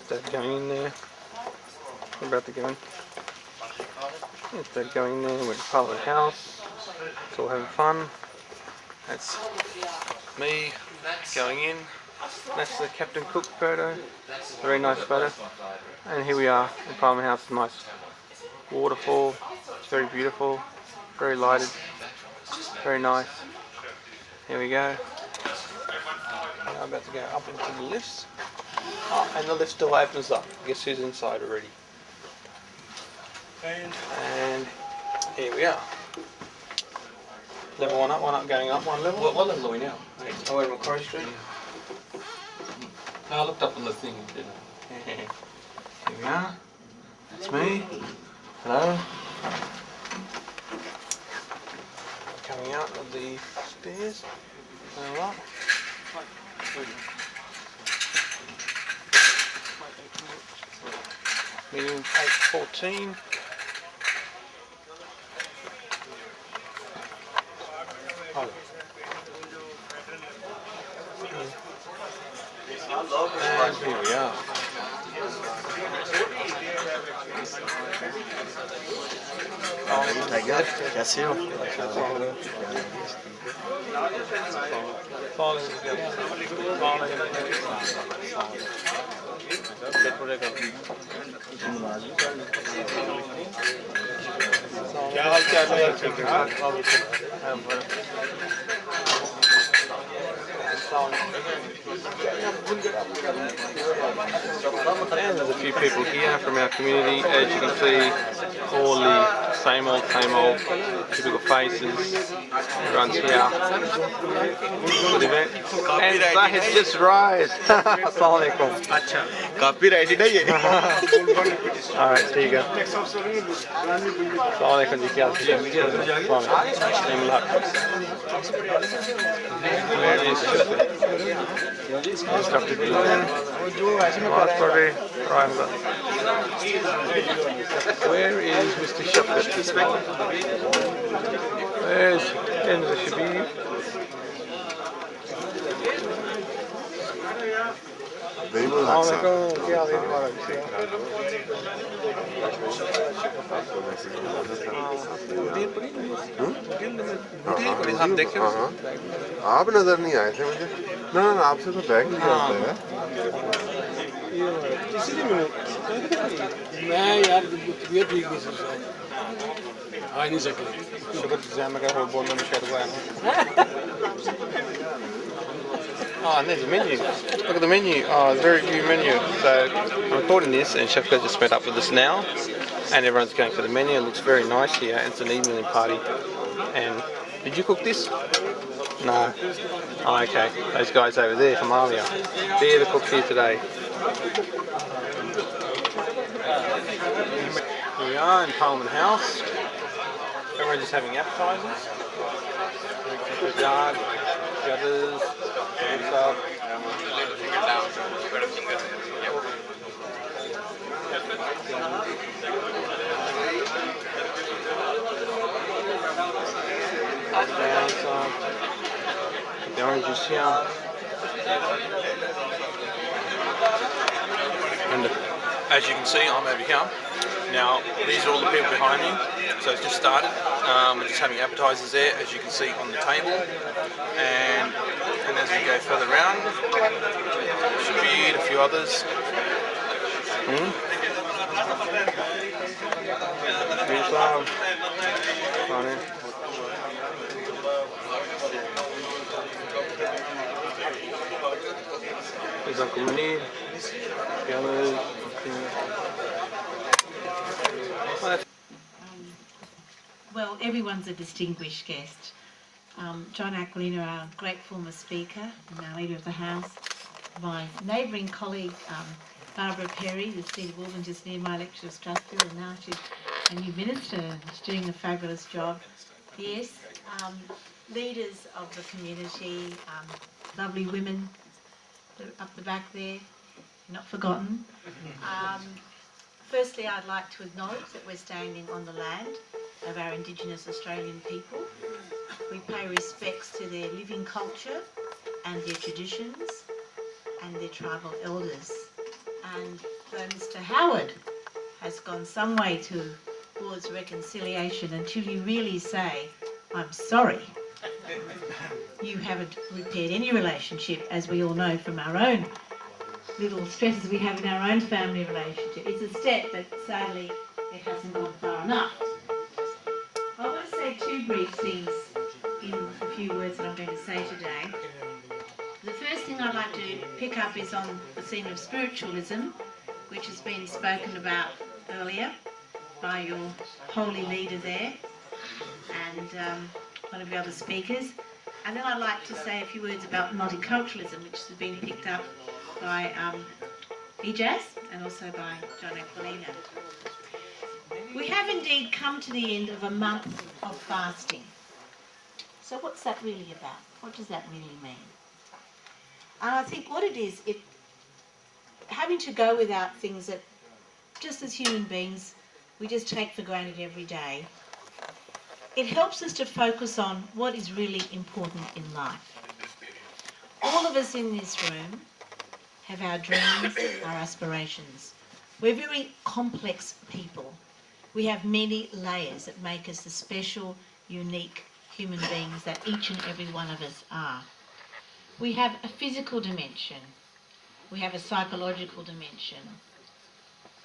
Dad going in there. We're about to go in. There's Dad going in there. We're at Parliament House. It's all having fun. That's me going in. That's the Captain Cook photo. Very nice photo. And here we are in Parliament House. Nice waterfall. It's very beautiful. Very lighted. Very nice. Here we go. Now I'm about to go up into the lifts. Oh, and the lift still opens up. Guess who's inside already? And here we are. Level one up, going up one level. What level are we now? Oh, we're in Macquarie Street. I looked up on the thing, didn't I? Here we are. That's me. Hello. Coming out of the stairs. All right. Meeting 8:14. Oh. And here we are. कैसे हो? क्या हाल चाल And there's a few people here from our community. As you can see, all the same old typical faces. Everyone's here. Good event. And Zahid just rise. Assalamu alaikum. Copyright है ये. Alright, there you go. Assalamu alaikum ji, kya haal Dr. Glenn. Where is Mr. Shafkat? Where's Mr. Shabib? आप नजर नहीं आए थे मुझे ना आपसे तो बैग लिया होता है मैं यार तबीयत ठीक नहीं सर आ नहीं सकता शुगर एग्जाम का हो बोलने में शायद हुआ है Oh, and there's a menu. Look at the menu. Oh, it's a very good menu. So I'm recording this, and Shefka just met up with us now, and everyone's going for the menu. It looks very nice here. It's an evening party. And did you cook this? No. Oh, okay. Those guys over there from Alia. They're the cooks here today. Here we are in Parliament House. Everyone's just having appetizers. Judders. What's up? The oranges here. And as you can see, I'm over here. Now, these are all the people behind me. So it's just started. We're just having appetizers there, as you can see on the table. And as we go further around, should be a few others. There's Uncle Munir, the others. Well, everyone's a distinguished guest. John Aquilina, our great former Speaker and our Leader of the House, my neighbouring colleague Barbara Perry, the Seat of Auburn, just near my lecture of Strasbourg, and now she's a new minister, she's doing a fabulous job. Yes, leaders of the community, lovely women up the back there, not forgotten. Firstly, I'd like to acknowledge that we're standing on the land of our Indigenous Australian people. We pay respects to their living culture and their traditions and their tribal elders. And Mr. Howard has gone some way towards reconciliation until you really say, I'm sorry. You haven't repaired any relationship, as we all know from our own little stresses we have in our own family relationship. It's a step, but sadly it hasn't gone far enough. I want to say two brief things in a few words that I'm going to say today. The first thing I'd like to pick up is on the theme of spiritualism, which has been spoken about earlier by your holy leader there and one of the other speakers. And then I'd like to say a few words about multiculturalism, which has been picked up by Ijaz and also by John Aquilino. We have indeed come to the end of a month of fasting. So what's that really about? What does that really mean? And I think what it is, having to go without things that, just as human beings, we just take for granted every day, it helps us to focus on what is really important in life. All of us in this room have our dreams, our aspirations. We're very complex people. We have many layers that make us the special, unique human beings that each and every one of us are. We have a physical dimension. We have a psychological dimension.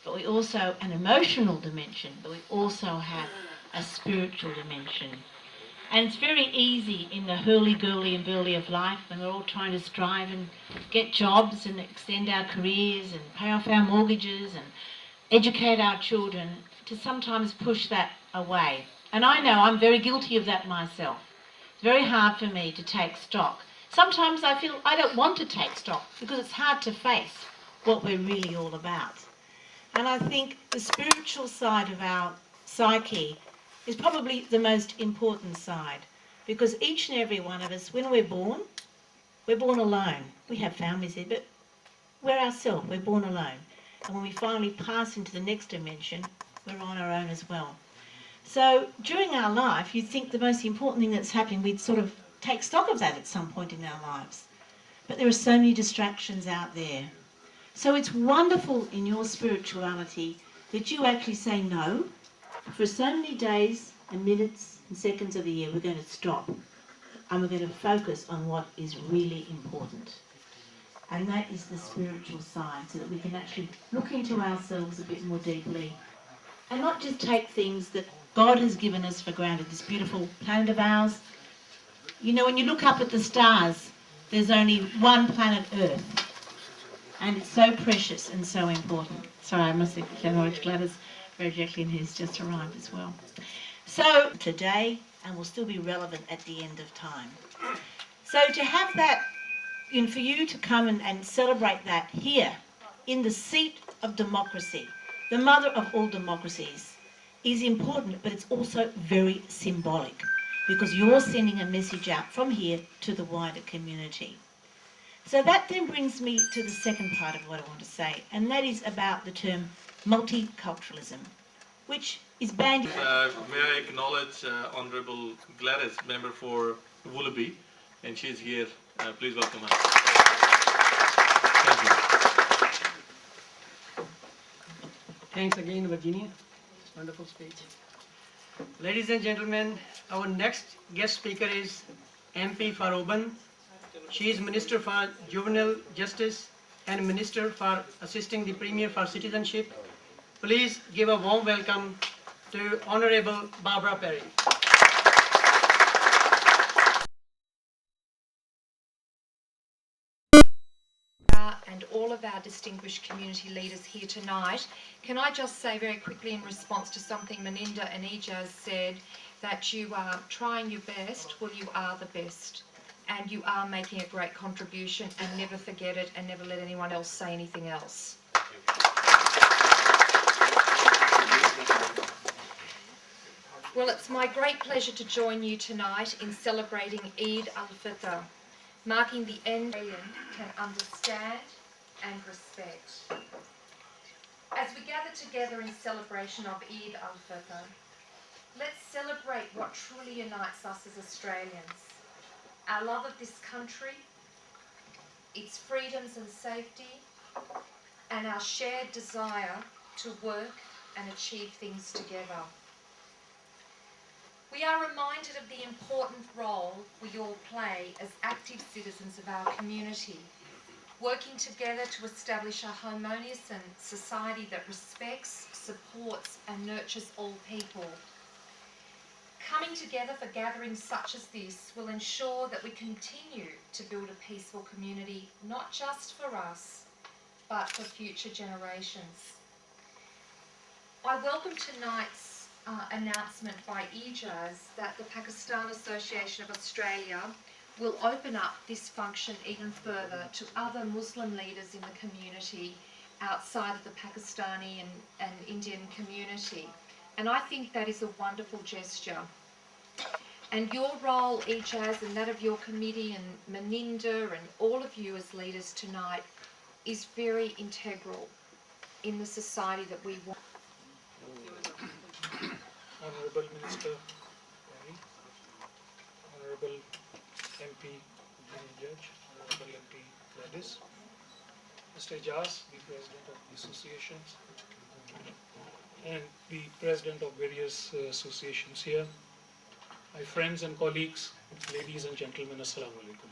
But we also an emotional dimension, but we also have a spiritual dimension. And it's very easy in the hurly-gurly and burly of life when we're all trying to strive and get jobs and extend our careers and pay off our mortgages and educate our children to sometimes push that away. And I know I'm very guilty of that myself. It's very hard for me to take stock. Sometimes I feel I don't want to take stock because it's hard to face what we're really all about. And I think the spiritual side of our psyche is probably the most important side, because each and every one of us, when we're born alone. We have families here, but we're ourselves, we're born alone. And when we finally pass into the next dimension, we're on our own as well. So during our life, you'd think the most important thing that's happening, we'd sort of take stock of that at some point in our lives. But there are so many distractions out there. So it's wonderful in your spirituality that you actually say no. For so many days and minutes and seconds of the year, we're going to stop and we're going to focus on what is really important. And that is the spiritual side, so that we can actually look into ourselves a bit more deeply and not just take things that God has given us for granted, this beautiful planet of ours. You know, when you look up at the stars, there's only one planet Earth. And it's so precious and so important. Sorry, I must acknowledge Gladys very directly, and who's just arrived as well. So today, and will still be relevant at the end of time. So to have that, and for you to come and celebrate that here, in the seat of democracy, the mother of all democracies, is important, but it's also very symbolic, because you're sending a message out from here to the wider community. So that then brings me to the second part of what I want to say, and that is about the term multiculturalism, which is banned. May I acknowledge Honourable Gladys, member for Woolabee, and she's here. Please welcome her. Thank you. Thanks again, Virginia. Wonderful speech. Ladies and gentlemen, our next guest speaker is MP for Oban. She is Minister for Juvenile Justice and Minister for assisting the Premier for Citizenship. Please give a warm welcome to Honourable Barbara Perry. And all of our distinguished community leaders here tonight. Can I just say very quickly in response to something Meninda and Ijaz said, that you are trying your best, well, you are the best. And you are making a great contribution, and never forget it, and never let anyone else say anything else. Well, it's my great pleasure to join you tonight in celebrating Eid al-Fitr, marking the end can understand and respect. As we gather together in celebration of Eid al-Fitr, let's celebrate what truly unites us as Australians. Our love of this country, its freedoms and safety, and our shared desire to work and achieve things together. We are reminded of the important role we all play as active citizens of our community, working together to establish a harmonious and society that respects, supports and nurtures all people. Coming together for gatherings such as this will ensure that we continue to build a peaceful community, not just for us, but for future generations. I welcome tonight's announcement by PakOZ that the Pakistan Association of Australia will open up this function even further to other Muslim leaders in the community outside of the Pakistani and Indian community. And I think that is a wonderful gesture. And your role, PakOZ, and that of your committee and Meninda and all of you as leaders tonight is very integral in the society that we want. Honorable Minister Perry, Honorable MP Judge, Honorable MP Gladys, Mr. Ijaz, the President of the associations, and the President of various associations here, my friends and colleagues, ladies and gentlemen, Assalamu alaikum.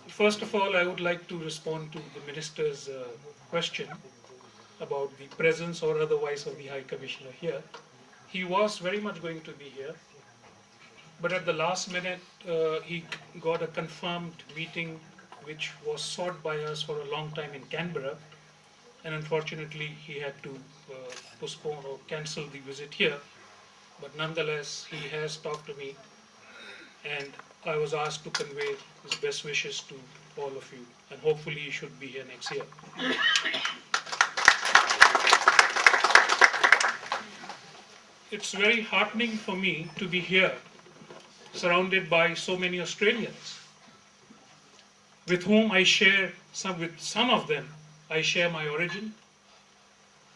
First of all, I would like to respond to the Minister's question about the presence or otherwise of the High Commissioner here. He was very much going to be here, but at the last minute he got a confirmed meeting which was sought by us for a long time in Canberra, and unfortunately he had to postpone or cancel the visit here. But nonetheless, he has talked to me, and I was asked to convey his best wishes to all of you, and hopefully he should be here next year. It's very heartening for me to be here, surrounded by so many Australians, with whom I share with some of them I share my origin,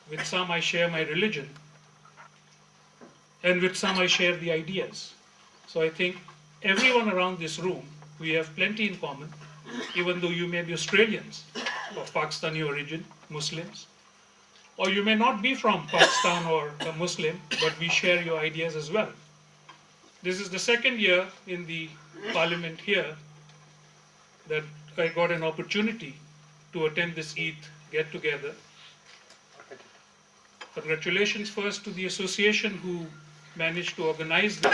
with some I share my religion, and with some I share the ideas. So I think everyone around this room, we have plenty in common, even though you may be Australians of Pakistani origin, Muslims, or you may not be from Pakistan or a Muslim, but we share your ideas as well. This is the second year in the Parliament here that I got an opportunity to attend this Eid get-together. Congratulations first to the association who managed to organize this.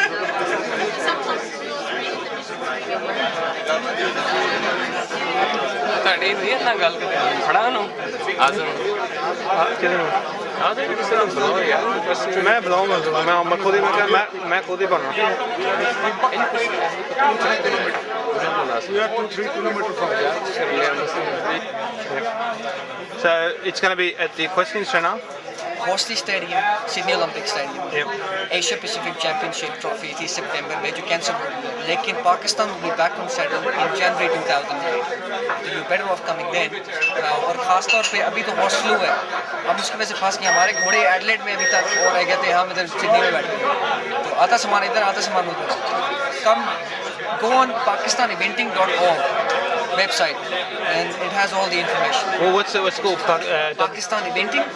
मैं बुलाऊंगा मैं खुद ही मैं खुद ही बना We are 2-3 kilometers from there. So it's going to be at the Equestrian Centre. Horsley Stadium, Sydney Olympic Stadium. Yep. Asia Pacific Championship Trophy this September में जो cancel हो गई, लेकिन Pakistan will be back on saddle in January 2008. So you better off coming then. और खास तौर पे अभी तो horse flu है, हम उसकी वजह से फंस गए. हमारे घोड़े एडलेड में अभी तक और रह गए थे, हम इधर सिडनी में बैठे. तो आधा सामान इधर, आधा सामान उधर. Come, go on pakistaneventing.org website and it has all the information. Well, what's it called? Pakistan Eventing.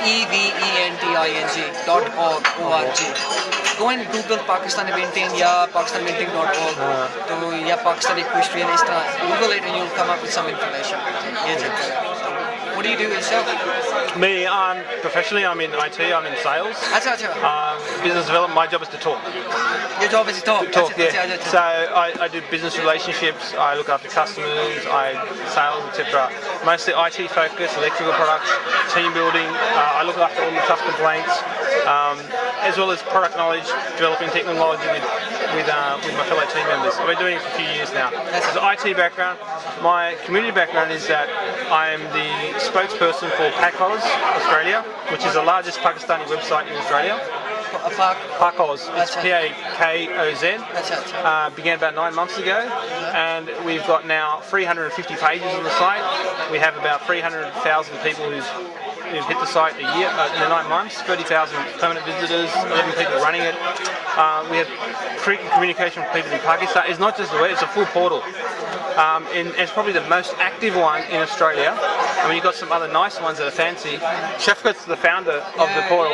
eventing.org. Go and Google Pakistan Eventing या pakistaneventing.org. तो या Pakistan Equestrian इस तरह Google it and you'll come up with some information. What do you do yourself? Me, professionally, I'm in IT. I'm in sales. Business development. My job is to talk. Your job is to talk. Yeah. So I do business relationships. I look after customers. I sales, etc. Mostly IT focused, electrical products, team building. I look after all the tough complaints, as well as product knowledge, developing technology with my fellow team members. I've been doing it for a few years now. So IT background. My community background is that I am the spokesperson for PakOZ Australia, which is the largest Pakistani website in Australia. PakOZ, it's PakOZ. Began about 9 months ago, and we've got now 350 pages on the site. We have about 300,000 people who've hit the site a year in the 9 months. 30,000 permanent visitors, 11 people running it. We have frequent communication with people in Pakistan. It's not just the web; it's a full portal. and it's probably the most active one in Australia. I mean, you've got some other nice ones that are fancy. Shefkat's the founder of the portal.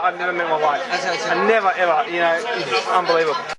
I've never met my wife. I never ever, it's unbelievable.